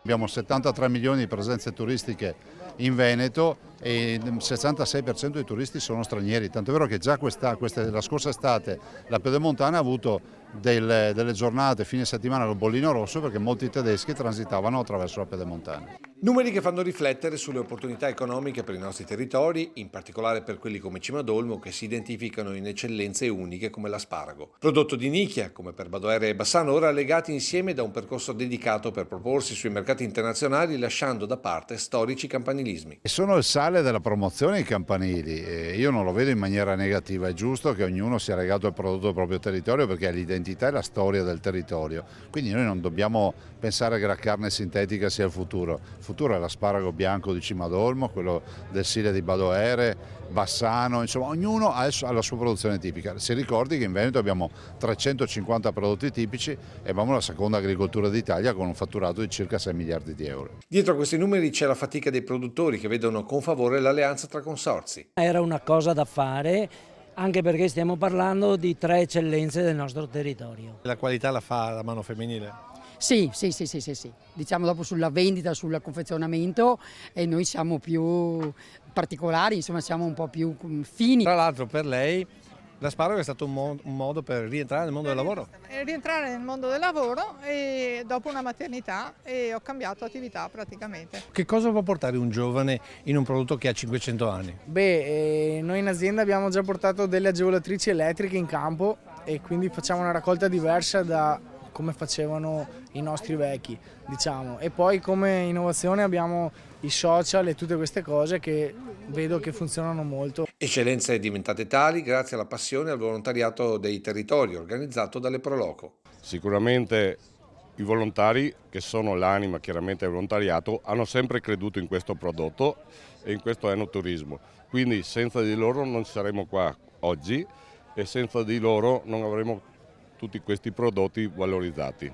Abbiamo 73 milioni di presenze turistiche in Veneto e il 66% dei turisti sono stranieri, tanto è vero che già la scorsa estate la Pedemontana ha avuto delle giornate fine settimana al bollino rosso perché molti tedeschi transitavano attraverso la Pedemontana. Numeri che fanno riflettere sulle opportunità economiche per i nostri territori, in particolare per quelli come Cimadolmo che si identificano in eccellenze uniche come l'asparago. Prodotto di nicchia, come per Badoere e Bassano, ora legati insieme da un percorso dedicato per proporsi sui mercati internazionali lasciando da parte storici campanilismi. E sono il sale della promozione i campanili, io non lo vedo in maniera negativa, è giusto che ognuno sia legato al prodotto del proprio territorio perché è l'identità e la storia del territorio, quindi noi non dobbiamo pensare che la carne sintetica sia il futuro è l'asparago bianco di Cimadolmo, quello del Sile di Badoere, Bassano, insomma ognuno ha la sua produzione tipica. Si ricordi che in Veneto abbiamo 350 prodotti tipici e abbiamo la seconda agricoltura d'Italia con un fatturato di circa 6 miliardi di euro. Dietro a questi numeri c'è la fatica dei produttori che vedono con favore l'alleanza tra consorzi. Era una cosa da fare, anche perché stiamo parlando di 3 eccellenze del nostro territorio. La qualità la fa la mano femminile? Sì. Diciamo dopo sulla vendita, sul confezionamento e noi siamo più particolari, insomma siamo un po' più fini. Tra l'altro per lei l'asparago è stato un modo per rientrare nel mondo del lavoro? Rientrare nel mondo del lavoro e dopo una maternità e ho cambiato attività praticamente. Che cosa può portare un giovane in un prodotto che ha 500 anni? Noi in azienda abbiamo già portato delle agevolatrici elettriche in campo e quindi facciamo una raccolta diversa da come facevano i nostri vecchi, diciamo. E poi come innovazione abbiamo i social e tutte queste cose che vedo che funzionano molto. Eccellenze diventate tali grazie alla passione e al volontariato dei territori organizzato dalle Proloco. Sicuramente i volontari, che sono l'anima chiaramente del volontariato, hanno sempre creduto in questo prodotto e in questo enoturismo. Quindi senza di loro non saremmo qua oggi e senza di loro non avremmo tutti questi prodotti valorizzati.